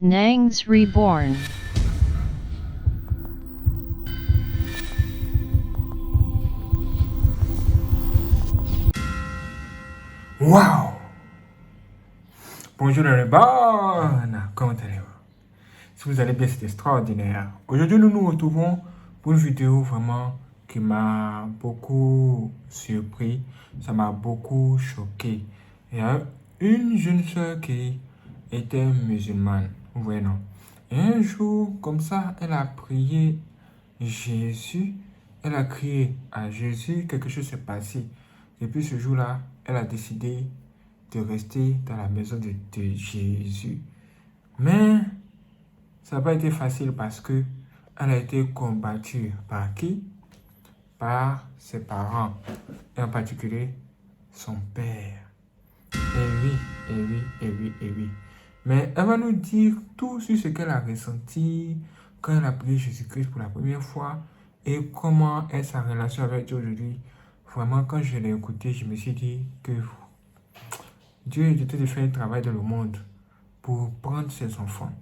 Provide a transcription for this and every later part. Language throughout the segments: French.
Nangs Reborn. Wow! Bonjour les bonnes, comment allez-vous? Si vous allez bien, c'est extraordinaire. Aujourd'hui, nous nous retrouvons pour une vidéo vraiment qui m'a beaucoup surpris, ça m'a beaucoup choqué. Il y a une jeune soeur qui était musulmane, vous voyez non? Et un jour, comme ça, elle a prié Jésus, elle a crié à Jésus, quelque chose s'est passé. Depuis ce jour-là, elle a décidé de rester dans la maison de Jésus. Mais ça n'a pas été facile parce que elle a été combattue par qui? Par ses parents, et en particulier son père. Et oui, et oui, et oui, et oui. Mais elle va nous dire tout sur ce qu'elle a ressenti quand elle a prié Jésus-Christ pour la première fois et comment est sa relation avec Dieu aujourd'hui. Vraiment, quand je l'ai écouté, je me suis dit que Dieu est de faire un travail dans le monde pour prendre ses enfants.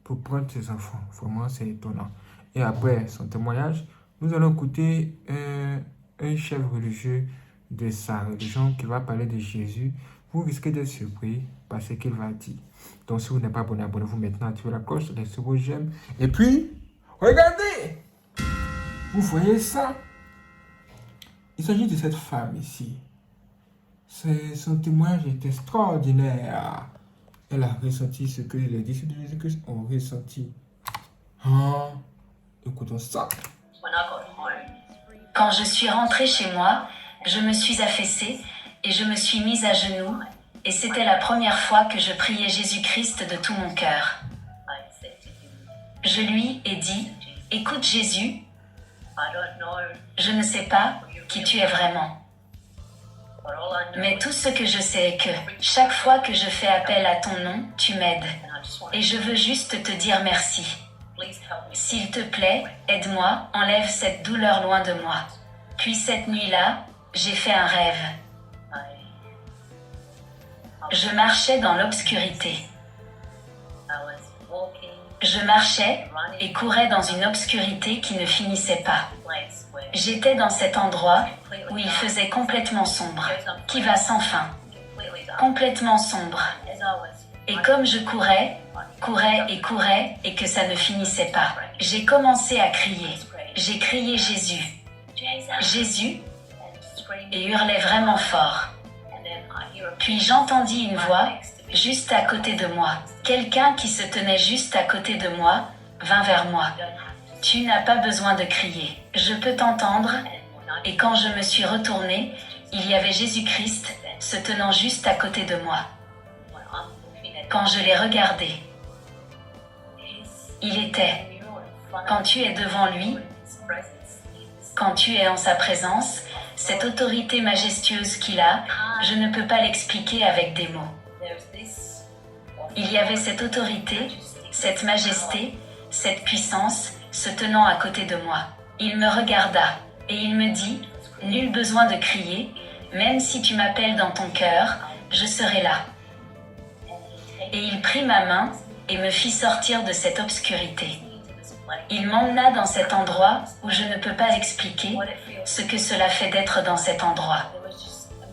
Pour prendre ses enfants. Vraiment, c'est étonnant. Et après son témoignage, nous allons écouter un chef religieux de sa religion qui va parler de Jésus. Vous risquez d'être surpris par ce qu'il va dire. Donc, si vous n'êtes pas abonné, abonnez-vous maintenant, activez la cloche, laissez vos j'aime. Et puis, regardez! Vous voyez ça? Il s'agit de cette femme ici. Son témoignage est extraordinaire. Elle a ressenti ce que les disciples de Jésus-Christ ont ressenti. Ah, écoutons ça. Quand je suis rentrée chez moi, je me suis affaissée et je me suis mise à genoux, et c'était la première fois que je priais Jésus-Christ de tout mon cœur. Je lui ai dit, « Écoute Jésus, je ne sais pas qui tu es vraiment. Mais tout ce que je sais est que chaque fois que je fais appel à ton nom, tu m'aides. Et je veux juste te dire merci. S'il te plaît, aide-moi, enlève cette douleur loin de moi. » Puis cette nuit-là, j'ai fait un rêve. Je marchais dans l'obscurité. Je marchais et courais dans une obscurité qui ne finissait pas. J'étais dans cet endroit où il faisait complètement sombre, qui va sans fin. Complètement sombre. Et comme je courais et que ça ne finissait pas, j'ai commencé à crier. J'ai crié Jésus. Jésus, et hurlait vraiment fort. Puis j'entendis une voix juste à côté de moi. Quelqu'un qui se tenait juste à côté de moi vint vers moi. « Tu n'as pas besoin de crier. Je peux t'entendre. » Et quand je me suis retournée, il y avait Jésus-Christ se tenant juste à côté de moi. Quand je l'ai regardé, il était. Quand tu es devant lui, quand tu es en sa présence, cette autorité majestueuse qu'il a, je ne peux pas l'expliquer avec des mots. Il y avait cette autorité, cette majesté, cette puissance, se tenant à côté de moi. Il me regarda, et il me dit, « Nul besoin de crier, même si tu m'appelles dans ton cœur, je serai là. » Et il prit ma main, et me fit sortir de cette obscurité. Il m'emmena dans cet endroit où je ne peux pas expliquer ce que cela fait d'être dans cet endroit.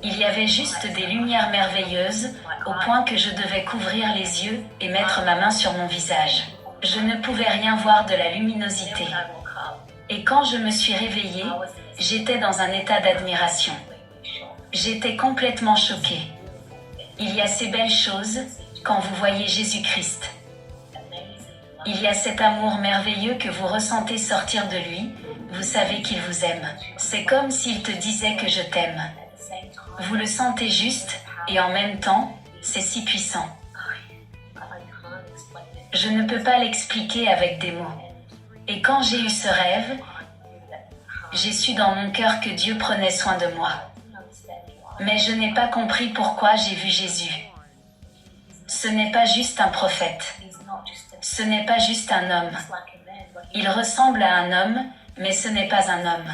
Il y avait juste des lumières merveilleuses, au point que je devais couvrir les yeux et mettre ma main sur mon visage. Je ne pouvais rien voir de la luminosité. Et quand je me suis réveillée, j'étais dans un état d'admiration. J'étais complètement choquée. Il y a ces belles choses quand vous voyez Jésus-Christ. Il y a cet amour merveilleux que vous ressentez sortir de lui, vous savez qu'il vous aime. C'est comme s'il te disait que je t'aime. Vous le sentez juste, et en même temps, c'est si puissant. Je ne peux pas l'expliquer avec des mots. Et quand j'ai eu ce rêve, j'ai su dans mon cœur que Dieu prenait soin de moi. Mais je n'ai pas compris pourquoi j'ai vu Jésus. Ce n'est pas juste un prophète. Ce n'est pas juste un homme. Il ressemble à un homme, mais ce n'est pas un homme.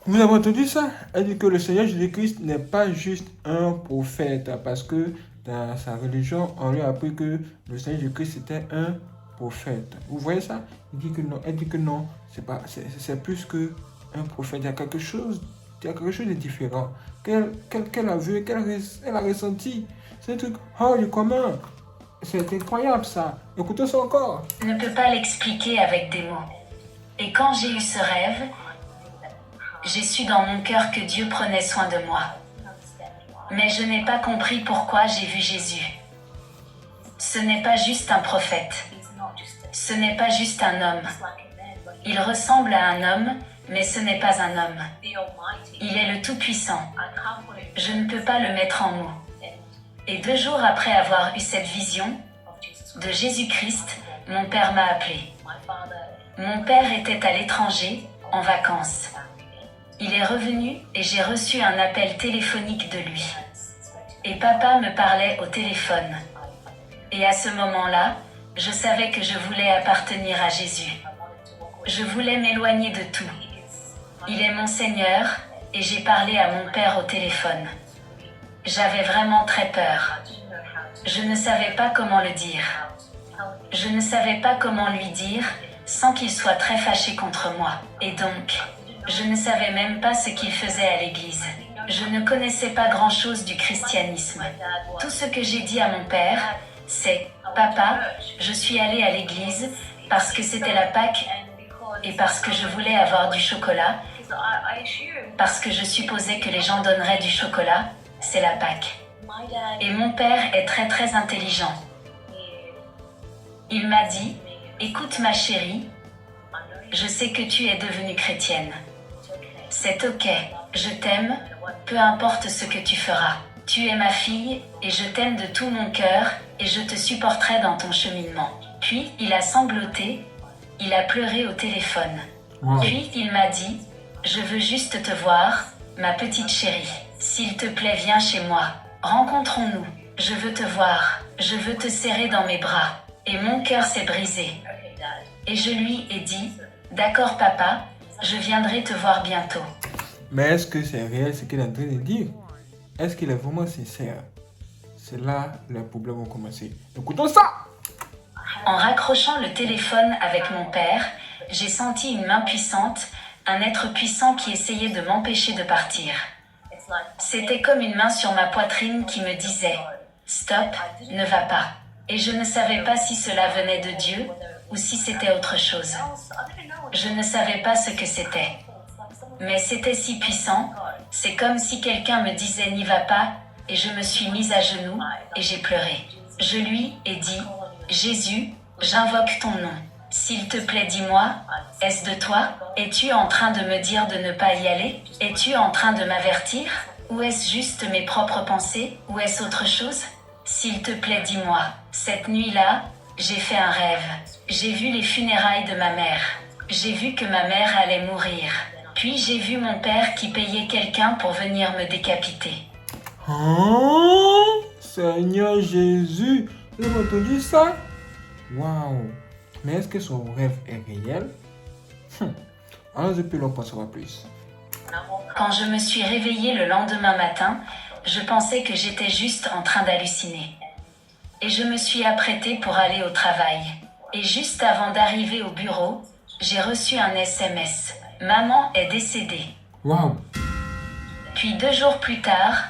Vous avez entendu ça? Elle dit que le Seigneur Jésus-Christ n'est pas juste un prophète, parce que dans sa religion, on lui a appris que le Seigneur Jésus-Christ était un prophète. Vous voyez ça? Il dit que non, elle dit que non, c'est plus qu'un prophète. Il y a quelque chose de différent qu'elle a vu, elle a ressenti. C'est un truc hors du commun. C'est incroyable ça. Écoutez ça encore. Je ne peux pas l'expliquer avec des mots. Et quand j'ai eu ce rêve, j'ai su dans mon cœur que Dieu prenait soin de moi. Mais je n'ai pas compris pourquoi j'ai vu Jésus. Ce n'est pas juste un prophète. Ce n'est pas juste un homme. Il ressemble à un homme, mais ce n'est pas un homme. Il est le Tout-Puissant. Je ne peux pas le mettre en mots. Et 2 jours après avoir eu cette vision de Jésus-Christ, mon père m'a appelé. Mon père était à l'étranger, en vacances. Il est revenu et j'ai reçu un appel téléphonique de lui. Et papa me parlait au téléphone. Et à ce moment-là, je savais que je voulais appartenir à Jésus. Je voulais m'éloigner de tout. Il est mon Seigneur, et j'ai parlé à mon père au téléphone. J'avais vraiment très peur. Je ne savais pas comment le dire. Je ne savais pas comment lui dire, sans qu'il soit très fâché contre moi. Et donc, je ne savais même pas ce qu'il faisait à l'église. Je ne connaissais pas grand-chose du christianisme. Tout ce que j'ai dit à mon père, c'est « Papa, je suis allé à l'église parce que c'était la Pâque et parce que je voulais avoir du chocolat, parce que je supposais que les gens donneraient du chocolat, c'est la Pâque. » Et mon père est très très intelligent. Il m'a dit « Écoute ma chérie, je sais que tu es devenue chrétienne. C'est ok, je t'aime, peu importe ce que tu feras. Tu es ma fille, et je t'aime de tout mon cœur, et je te supporterai dans ton cheminement. » Puis il a sangloté, il a pleuré au téléphone. Wow. Puis il m'a dit « Je veux juste te voir, ma petite chérie. S'il te plaît, viens chez moi. Rencontrons-nous. Je veux te voir. Je veux te serrer dans mes bras. » Et mon cœur s'est brisé. Et je lui ai dit « D'accord papa, je viendrai te voir bientôt. » Mais est-ce que c'est réel ce qu'il est en train de dire? Est-ce qu'il est vraiment sincère? C'est là le problème va commencer. Écoutons ça! En raccrochant le téléphone avec mon père, j'ai senti une main puissante, un être puissant qui essayait de m'empêcher de partir. C'était comme une main sur ma poitrine qui me disait « Stop, ne va pas ». Et je ne savais pas si cela venait de Dieu ou si c'était autre chose. Je ne savais pas ce que c'était. Mais c'était si puissant, c'est comme si quelqu'un me disait « N'y va pas » et je me suis mise à genoux et j'ai pleuré. Je lui ai dit « Jésus, j'invoque ton nom. S'il te plaît, dis-moi, est-ce de toi? Es-tu en train de me dire de ne pas y aller? Es-tu en train de m'avertir? Ou est-ce juste mes propres pensées? Ou est-ce autre chose? S'il te plaît, dis-moi. » Cette nuit-là, j'ai fait un rêve. J'ai vu les funérailles de ma mère. J'ai vu que ma mère allait mourir. Puis j'ai vu mon père qui payait quelqu'un pour venir me décapiter. Oh, Seigneur Jésus, vous avez entendu ça? Waouh! Mais est-ce que son rêve est réel? Alors je peux l'en savoir plus. Quand je me suis réveillée le lendemain matin, je pensais que j'étais juste en train d'halluciner. Et je me suis apprêtée pour aller au travail. Et juste avant d'arriver au bureau, j'ai reçu un SMS. Maman est décédée. Waouh! Puis 2 jours plus tard,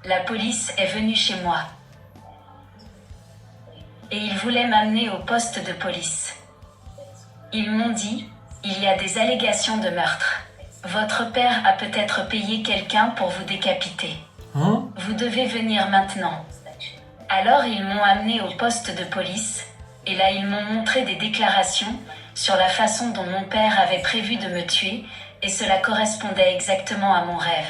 la police est venue chez moi. Et ils voulaient m'amener au poste de police. Ils m'ont dit, il y a des allégations de meurtre. Votre père a peut-être payé quelqu'un pour vous décapiter. Hein? Vous devez venir maintenant. Alors ils m'ont amené au poste de police, et là ils m'ont montré des déclarations sur la façon dont mon père avait prévu de me tuer, et cela correspondait exactement à mon rêve.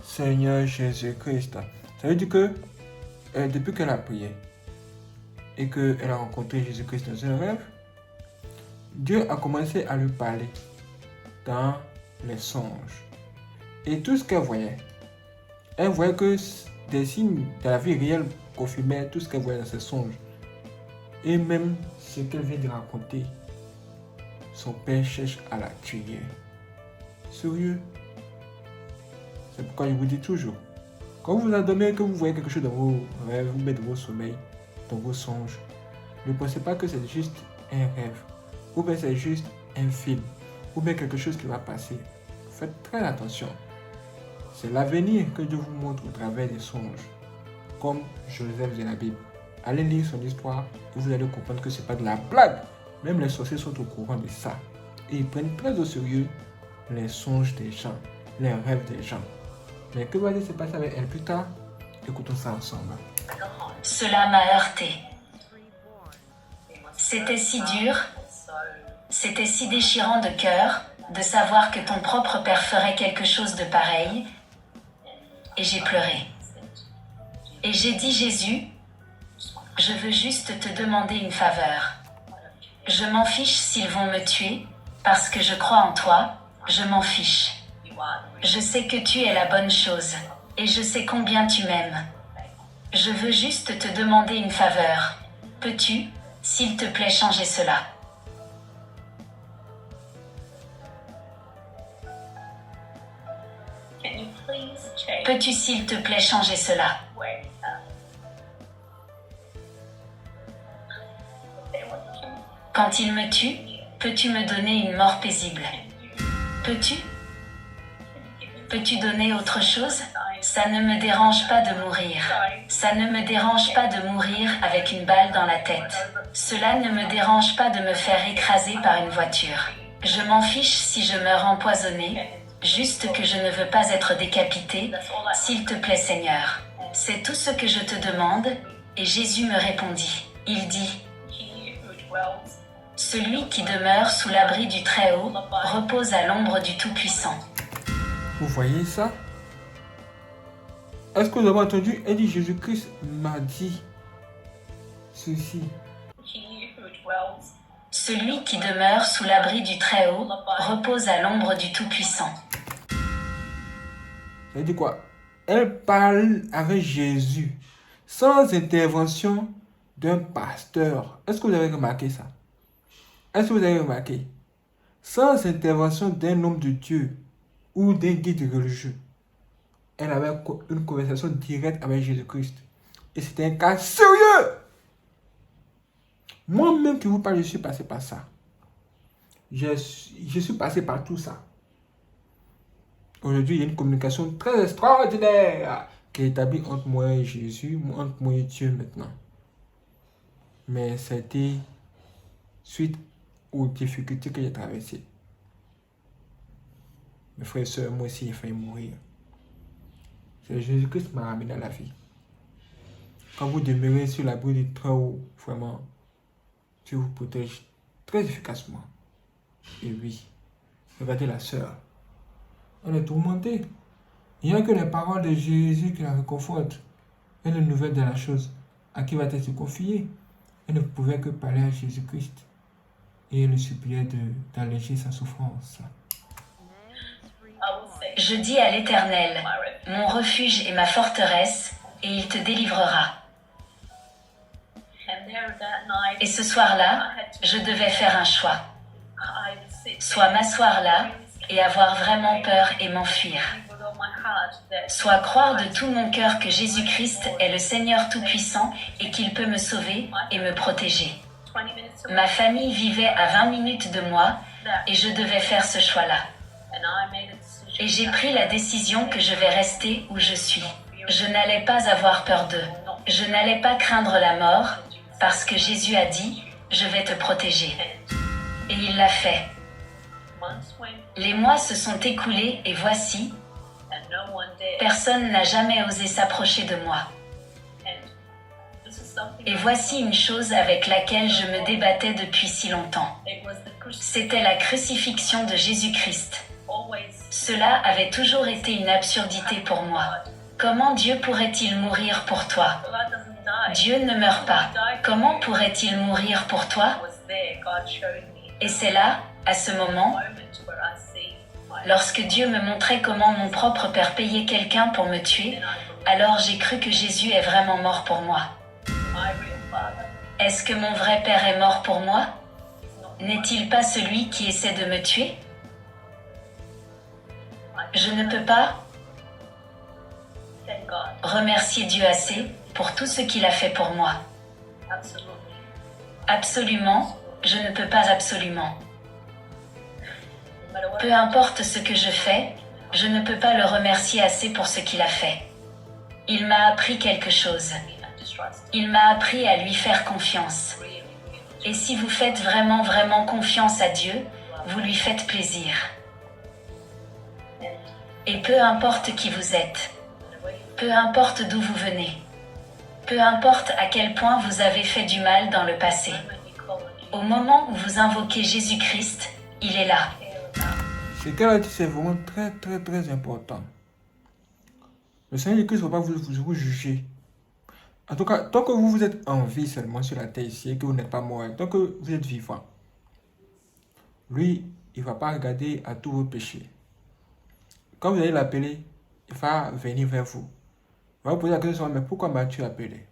Seigneur Jésus-Christ. Ça veut dire que depuis qu'elle a prié et qu'elle a rencontré Jésus-Christ dans un rêve, Dieu a commencé à lui parler dans les songes. Et tout ce elle voyait que des signes de la vie réelle confirmaient tout ce qu'elle voyait dans ses songes. Et même ce qu'elle vient de raconter, son père cherche à la tuer. Sérieux? C'est pourquoi je vous dis toujours, quand vous endormez et que vous voyez quelque chose dans vos rêves, vous mettez dans vos sommeils, dans vos songes, Ne pensez pas que c'est juste un rêve, ou bien c'est juste un film, ou bien quelque chose qui va passer. Faites très attention. C'est l'avenir que Dieu vous montre au travers des songes, comme Joseph de la Bible. Allez lire son histoire et vous allez comprendre que ce n'est pas de la blague. Même les sorciers sont au courant de ça. Et ils prennent très au sérieux les songes des gens, les rêves des gens. Mais que va-t-il se passer avec elle plus tard? Écoutons ça ensemble. Cela m'a heurté. C'était si dur, c'était si déchirant de cœur de savoir que ton propre père ferait quelque chose de pareil. Et j'ai pleuré. Et j'ai dit, Jésus, je veux juste te demander une faveur. Je m'en fiche s'ils vont me tuer, parce que je crois en toi, je m'en fiche. Je sais que tu es la bonne chose, et je sais combien tu m'aimes. Je veux juste te demander une faveur. Peux-tu, s'il te plaît, changer cela? Peux-tu, s'il te plaît, changer cela? Quand il me tue, peux-tu me donner une mort paisible? Peux-tu? Peux-tu donner autre chose? Ça ne me dérange pas de mourir. Ça ne me dérange pas de mourir avec une balle dans la tête. Cela ne me dérange pas de me faire écraser par une voiture. Je m'en fiche si je meurs empoisonné, juste que je ne veux pas être décapité, s'il te plaît Seigneur. C'est tout ce que je te demande, et Jésus me répondit. Il dit, celui qui demeure sous l'abri du Très-Haut repose à l'ombre du Tout-Puissant. Vous voyez ça? Est-ce que vous avez entendu? Elle dit, Jésus-Christ m'a dit ceci. Celui qui demeure sous l'abri du Très-Haut repose à l'ombre du Tout-Puissant. Ça veut dire quoi? Elle parle avec Jésus sans intervention d'un pasteur. Est-ce que vous avez remarqué ça? Est-ce que vous avez remarqué? Sans intervention d'un homme de Dieu ou d'un guide religieux. Elle avait une conversation directe avec Jésus-Christ. Et c'était un cas sérieux. Moi-même qui vous parle, je suis passé par ça. Je suis passé par tout ça. Aujourd'hui, il y a une communication très extraordinaire qui est établie entre moi et Jésus, entre moi et Dieu maintenant. Mais c'était suite aux difficultés que j'ai traversées. Mes frères et sœurs, moi aussi, j'ai failli mourir. C'est Jésus-Christ qui m'a ramené à la vie. Quand vous demeurez sur l'abri du Très-Haut, vraiment, Dieu vous protège très efficacement. Et oui, regardez la sœur. Elle est tourmentée. Il n'y a que les paroles de Jésus qui la réconfortent. Elle est nouvelle de la chose. À qui va-t-elle se confier? Elle ne pouvait que parler à Jésus-Christ. Et elle le suppliait d'alléger sa souffrance. Je dis à l'Éternel, mon refuge et ma forteresse, et il te délivrera. Et ce soir-là, je devais faire un choix. Soit m'asseoir là et avoir vraiment peur et m'enfuir. Soit croire de tout mon cœur que Jésus-Christ est le Seigneur Tout-Puissant et qu'il peut me sauver et me protéger. Ma famille vivait à 20 minutes de moi et je devais faire ce choix-là. Et j'ai pris la décision que je vais rester où je suis. Je n'allais pas avoir peur d'eux. Je n'allais pas craindre la mort parce que Jésus a dit « Je vais te protéger ». Et il l'a fait. Les mois se sont écoulés et voici, personne n'a jamais osé s'approcher de moi. Et voici une chose avec laquelle je me débattais depuis si longtemps. C'était la crucifixion de Jésus-Christ. Cela avait toujours été une absurdité pour moi. Comment Dieu pourrait-il mourir pour toi? Dieu ne meurt pas. Comment pourrait-il mourir pour toi? Et c'est là, à ce moment, lorsque Dieu me montrait comment mon propre père payait quelqu'un pour me tuer, alors j'ai cru que Jésus est vraiment mort pour moi. Est-ce que mon vrai père est mort pour moi? N'est-il pas celui qui essaie de me tuer? Je ne peux pas remercier Dieu assez pour tout ce qu'il a fait pour moi. Absolument, je ne peux pas absolument. Peu importe ce que je fais, je ne peux pas le remercier assez pour ce qu'il a fait. Il m'a appris quelque chose. Il m'a appris à lui faire confiance. Et si vous faites vraiment, vraiment confiance à Dieu, vous lui faites plaisir. Et peu importe qui vous êtes, peu importe d'où vous venez, peu importe à quel point vous avez fait du mal dans le passé, au moment où vous invoquez Jésus-Christ, il est là. Ce qu'elle a dit, c'est vraiment très, très, très important. Le Seigneur Jésus-Christ ne va pas vous juger. En tout cas, tant que vous êtes en vie seulement sur la terre ici et que vous n'êtes pas mort, tant que vous êtes vivant, lui, il ne va pas regarder à tous vos péchés. Quand vous allez l'appeler, il va venir vers vous. Il va vous poser la question, mais pourquoi m'as-tu appelé?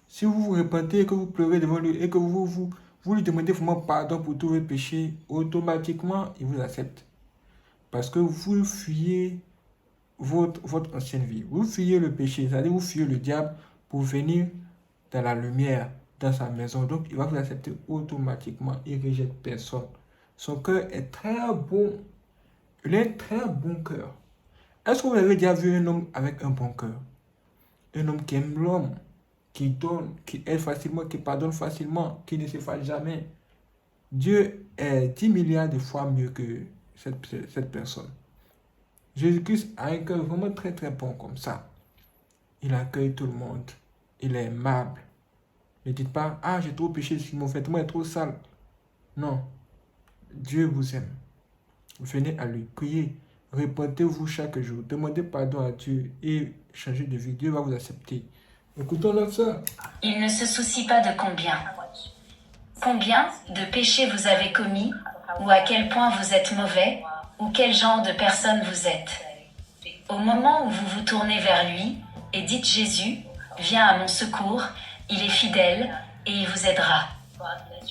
Si vous vous repentez et que vous pleurez devant lui et que vous lui demandez vraiment pardon pour tous vos péchés, automatiquement, il vous accepte. Parce que vous fuyez votre ancienne vie. Vous fuyez le péché, c'est-à-dire vous fuyez le diable pour venir dans la lumière, dans sa maison. Donc, il va vous accepter automatiquement. Il ne rejette personne. Son cœur est très bon. Il a un très bon cœur. Est-ce que vous avez déjà vu un homme avec un bon cœur? Un homme qui aime l'homme, qui donne, qui aide facilement, qui pardonne facilement, qui ne se fâche jamais. Dieu est 10 milliards de fois mieux que cette personne. Jésus-Christ a un cœur vraiment très très bon comme ça. Il accueille tout le monde. Il est aimable. Ne dites pas, ah j'ai trop péché, mon vêtement est trop sale. Non. Dieu vous aime. Venez à lui, priez. Répentez-vous chaque jour. Demandez pardon à Dieu et changez de vie. Dieu va vous accepter. Écoutons notre sœur. Il ne se soucie pas de combien. Combien de péchés vous avez commis, ou à quel point vous êtes mauvais, ou quel genre de personne vous êtes. Au moment où vous vous tournez vers lui et dites Jésus, viens à mon secours, il est fidèle et il vous aidera.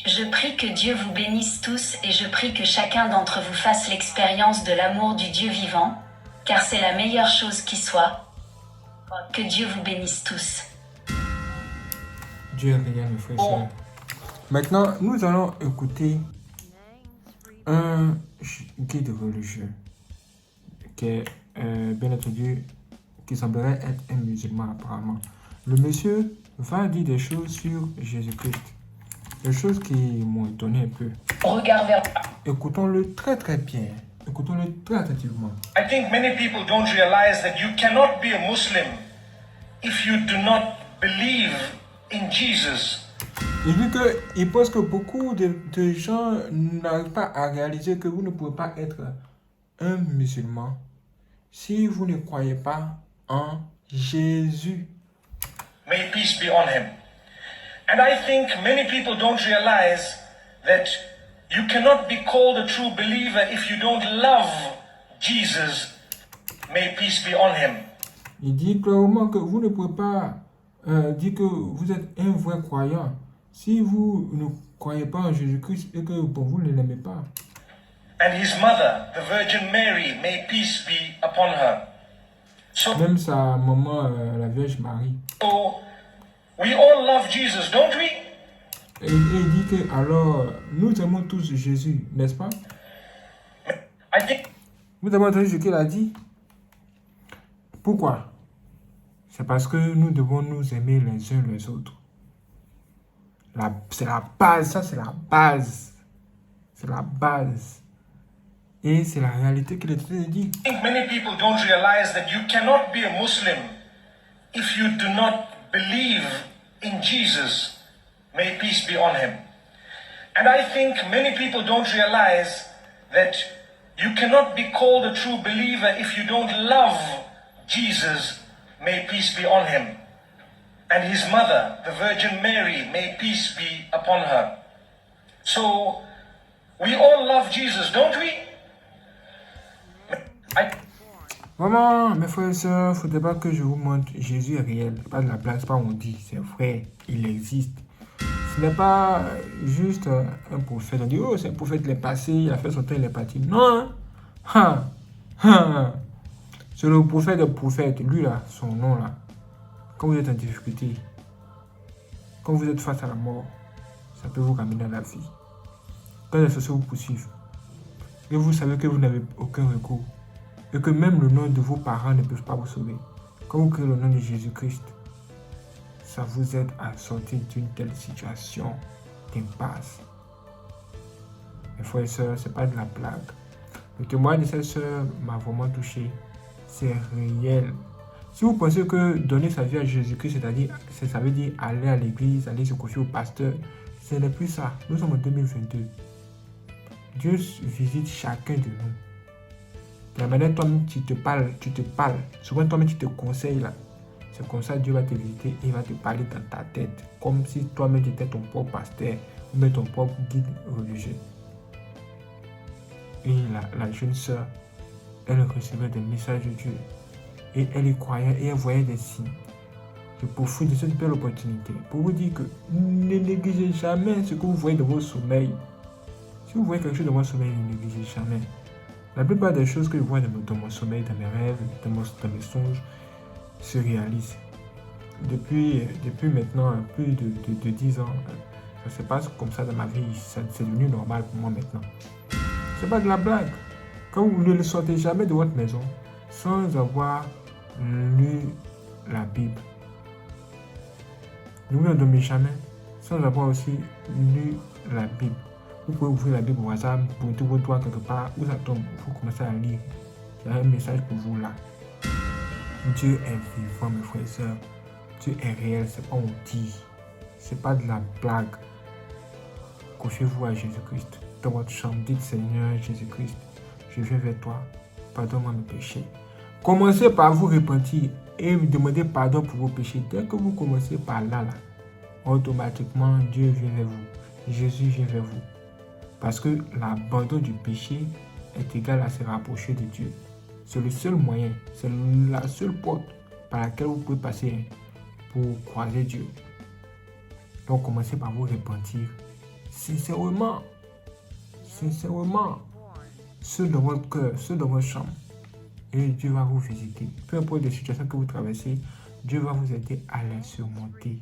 Je prie que Dieu vous bénisse tous et je prie que chacun d'entre vous fasse l'expérience de l'amour du Dieu vivant, car c'est la meilleure chose qui soit. Que Dieu vous bénisse tous. Dieu est réel, mes frères et sœurs. Maintenant, nous allons écouter un guide religieux qui est, bien entendu, qui semblerait être un musulman apparemment. Le monsieur va dire des choses sur Jésus-Christ. Des choses qui m'ont étonné un peu. Regarde vers. Écoutons-le très très bien. Écoutons-le très attentivement. I think many people don't realize that you cannot be a Muslim if you do not believe in Jesus. Il dit qu'il pense que beaucoup de gens n'arrivent pas à réaliser que vous ne pouvez pas être un musulman si vous ne croyez pas en Jésus. May peace be on him. And I think many people don't realize that you cannot be called a true believer if you don't love Jesus. May peace be on him. Il dit clairement que vous ne pouvez pas dire que vous êtes un vrai croyant si vous ne croyez pas en Jésus-Christ et que bon, vous ne l'aimez pas. And his mother, the Virgin Mary, may peace be upon her. So, Même sa maman, la Vierge Marie. We all love Jesus, don't we? Et il dit que alors nous aimons tous Jésus, n'est-ce pas? I think Vous avez entendu ce qu'il a dit? Pourquoi? C'est parce que nous devons nous aimer les uns les autres. C'est la base, ça c'est la base. C'est la base. Et c'est la réalité qu'il est en train de dire. many people don't realize that you cannot be a Muslim if you do not believe in Jesus. May peace be on him. And I think many people don't realize that you cannot be called a true believer if you don't love Jesus. May peace be on him. And his mother, the Virgin Mary, may peace be upon her. So, we all love Jesus, don't we? Vraiment, mes frères et sœurs, il ne faudrait pas que je vous montre Jésus est réel. Pas de la blague, c'est pas on dit, c'est vrai, il existe. Ce n'est pas juste un prophète. On dit, oh, c'est un prophète, il est passé, il a fait son temps, il est parti. Non, hein? C'est le prophète des prophètes, lui là, son nom là. Quand vous êtes en difficulté, quand vous êtes face à la mort, ça peut vous ramener à la vie. Quand les sorciers vous poursuivent, et vous savez que vous n'avez aucun recours, et que même le nom de vos parents ne peuvent pas vous sauver, quand vous créez le nom de Jésus-Christ, ça vous aide à sortir d'une telle situation d'impasse. Mes frères et sœurs, ce n'est pas de la blague. Le témoignage de cette sœur m'a vraiment touché. C'est réel. Si vous pensez que donner sa vie à Jésus-Christ, ça veut dire aller à l'église, aller se confier au pasteur, ce n'est plus ça. Nous sommes en 2022. Dieu visite chacun de nous. De la manière toi-même tu te parles. Souvent toi-même tu te conseilles là. C'est comme ça Dieu va te visiter et il va te parler dans ta tête. Comme si toi-même tu étais ton propre pasteur ou même ton propre guide religieux. Et la jeune sœur, elle recevait des messages de Dieu. Et elle y croyait et elle voyait des signes. Je profite de cette belle opportunité pour vous dire que ne négligez jamais ce que vous voyez dans vos sommeils. Si vous voyez quelque chose dans votre sommeil, ne négligez jamais. La plupart des choses que je vois dans mon sommeil, dans mes rêves, dans mes songes, se réalisent. Depuis maintenant plus de 10 ans, ça se passe comme ça dans ma vie. C'est devenu normal pour moi maintenant. C'est pas de la blague. Quand vous ne sortez jamais de votre maison sans avoir lu la Bible. Ne vous endormez jamais sans avoir aussi lu la Bible. Vous pouvez ouvrir la Bible au hasard, pointer vos doigts quelque part, où ça tombe, vous commencez à lire. Il y a un message pour vous là. Dieu est vivant, mes frères et sœurs. Dieu est réel, c'est pas on dit. C'est pas de la blague. Confiez-vous à Jésus-Christ. Dans votre chambre, dites Seigneur Jésus-Christ, je viens vers toi, pardonne-moi mes péchés. Commencez par vous repentir et demander pardon pour vos péchés. Dès que vous commencez par là, automatiquement Dieu vient vers vous. Jésus vient vers vous. Parce que l'abandon du péché est égal à se rapprocher de Dieu. C'est le seul moyen, c'est la seule porte par laquelle vous pouvez passer pour croiser Dieu. Donc commencez par vous repentir. Sincèrement, ceux dans votre cœur, ceux dans votre chambre. Et Dieu va vous visiter. Peu importe les situations que vous traversez, Dieu va vous aider à les surmonter.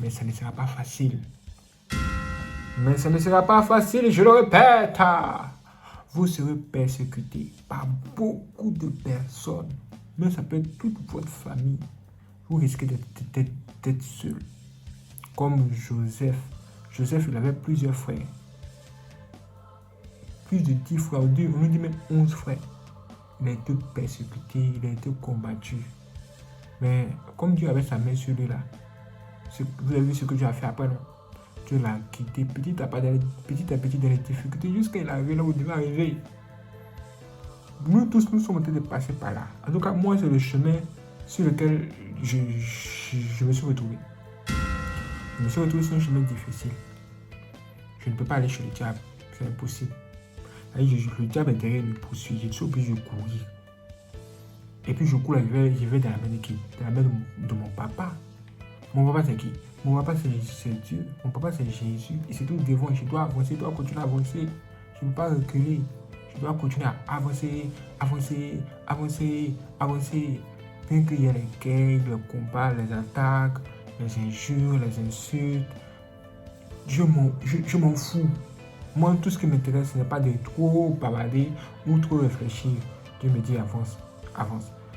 Mais ça ne sera pas facile. Je le répète. Vous serez persécuté par beaucoup de personnes. Mais ça peut être toute votre famille. Vous risquez d'être seul. Comme Joseph. Joseph, il avait plusieurs frères. Plus de 10 frères. On nous dit même 11 frères. Il a été persécuté, il a été combattu. Mais comme Dieu avait sa main sur lui là, vous avez vu ce que Dieu a fait après, non? Dieu l'a quitté petit à petit dans les difficultés jusqu'à il arrive là où il devait arriver. Nous tous, nous sommes en train de passer par là. En tout cas, moi, c'est le chemin sur lequel je me suis retrouvé. Je me suis retrouvé sur un chemin difficile. Je ne peux pas aller chez le diable, c'est impossible. Le diable est derrière me poursuit, je suis obligé de courir. Et puis je cours, je vais dans la main de qui? Dans la main de mon papa. Mon papa c'est qui? Mon papa c'est Dieu. Mon papa c'est Jésus. Il se trouve devant, je dois avancer, je dois continuer à avancer. Je ne peux pas reculer. Je dois continuer à avancer. Bien qu'il y ait les guerres, les combats, les attaques, les injures, les insultes. Je m'en fous. Moi, tout ce qui m'intéresse, ce n'est pas de trop bavarder ou trop réfléchir. Dieu me dit avance.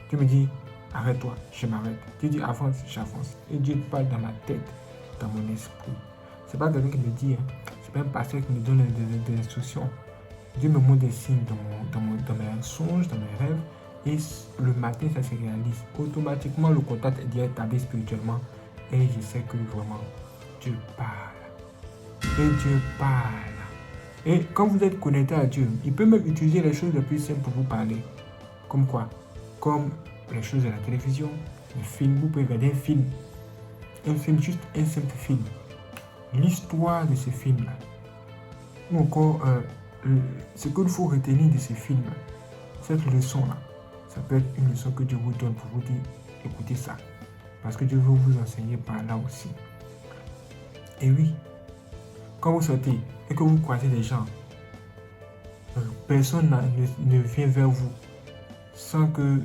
Dieu me dit arrête-toi, je m'arrête. Dieu dit avance, j'avance. Et Dieu parle dans ma tête, dans mon esprit. Ce n'est pas quelqu'un qui me dit, c'est pas un pasteur qui me donne des instructions. Dieu me montre des signes dans mes songes, dans mes rêves. Et le matin, ça se réalise. Automatiquement, le contact est déjà établi spirituellement. Et je sais que vraiment, Dieu parle. Et Dieu parle. Et quand vous êtes connecté à Dieu, il peut même utiliser les choses les plus simples pour vous parler. Comme quoi? Comme les choses de la télévision, les films. Vous pouvez regarder un film, juste un simple film. L'histoire de ce film-là. Ou encore, ce qu'il faut retenir de ce film, cette leçon-là, ça peut être une leçon que Dieu vous donne pour vous dire, écoutez ça. Parce que Dieu veut vous enseigner par là aussi. Et oui, quand vous sortez et que vous croisez des gens, personne ne vient vers vous sans qu'il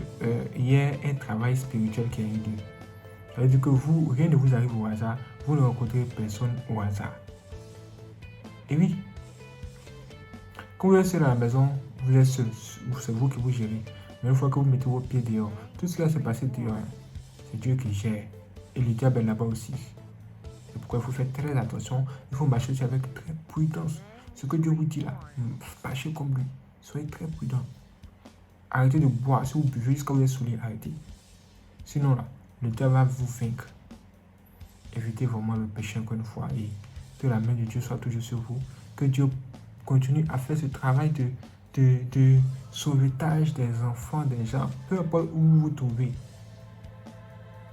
y ait un travail spirituel qui a eu lieu. Ça veut dire que rien ne vous arrive au hasard, vous ne rencontrez personne au hasard. Et oui, quand vous êtes seul à la maison, vous êtes seul, c'est vous qui vous gérez. Mais une fois que vous mettez vos pieds dehors, tout ce qui va se passer dehors, c'est Dieu qui gère. Et le diable est là-bas aussi. C'est pourquoi il faut faire très attention. Il faut marcher aussi avec très prudence. Ce que Dieu vous dit là, marchez comme lui. Soyez très prudent. Arrêtez de boire. Si vous buvez jusqu'à vous êtes saoulé, arrêtez. Sinon là, le diable va vous vaincre. Évitez vraiment le péché encore une fois. Et que la main de Dieu soit toujours sur vous. Que Dieu continue à faire ce travail de sauvetage des enfants, des gens, peu importe où vous vous trouvez.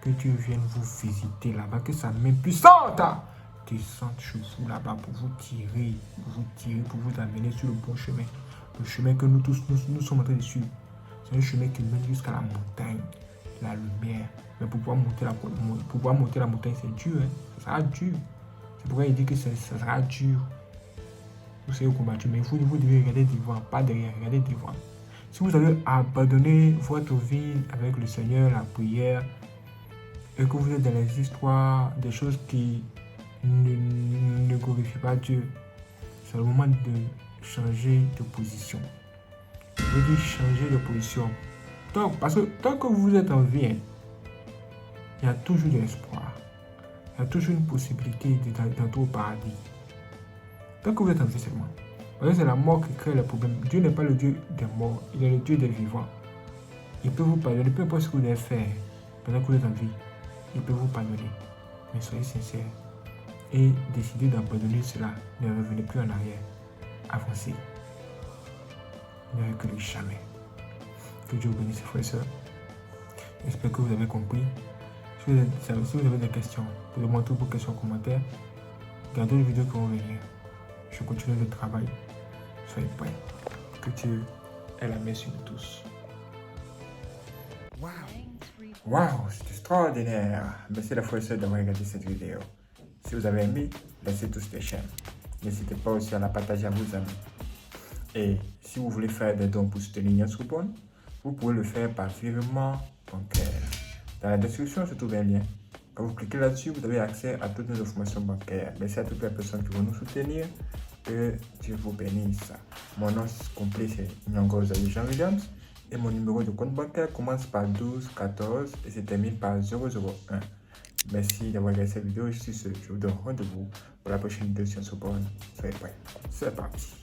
Que Dieu vienne vous visiter là-bas, que sa main puissante descende sur vous là-bas pour vous tirer, pour vous amener sur le bon chemin. Le chemin que nous tous, nous sommes en train de suivre. C'est un chemin qui mène jusqu'à la montagne, la lumière. Mais pour pouvoir monter la montagne, c'est dur, hein? Ça sera dur. C'est pourquoi il dit que ça sera dur. Vous savez combattre, mais vous devez regarder devant, pas derrière, regardez devant. Si vous avez abandonné votre vie avec le Seigneur, la prière, et que vous êtes dans les histoires, des choses qui ne glorifient pas Dieu, c'est le moment de changer de position. Je veux dire changer de position. Donc, parce que tant que vous êtes en vie, hein, il y a toujours de l'espoir. Il y a toujours une possibilité d'entrer au paradis. Tant que vous êtes en vie seulement. Parce que c'est la mort qui crée les problèmes. Dieu n'est pas le Dieu des morts, il est le Dieu des vivants. Il peut vous pardonner, peu importe ce que vous avez fait pendant que vous êtes en vie. Il peut vous pardonner. Mais soyez sincères et décidez d'abandonner cela. Ne revenez plus en arrière. Avancez. Ne reculez jamais. Que Dieu vous bénisse, frères et sœurs. J'espère que vous avez compris. Si vous avez des questions, posez-moi toutes vos questions en commentaire. Regardez les vidéos qui vont venir. Je continue le travail. Soyez prêts. Que Dieu ait la main sur nous tous. Waouh, c'est extraordinaire. Merci la frère et sœur d'avoir regardé cette vidéo. Si vous avez aimé, laissez tous les chaînes. N'hésitez pas aussi à la partager à vos amis. Et si vous voulez faire des dons pour soutenir Nias Coupon, vous pouvez le faire par virement bancaire. Dans la description se trouve un lien. Quand vous cliquez là-dessus, vous avez accès à toutes nos informations bancaires. Merci à toutes les personnes qui vont nous soutenir. Que Dieu vous bénisse. Mon nom complet c'est Nyongozaï Jean Williams. Et mon numéro de compte bancaire commence par 12 14 et se termine par 001. Merci d'avoir regardé cette vidéo. Je vous donne rendez-vous pour la prochaine vidéo sur Sciences Po. Soyez prêts. C'est parti.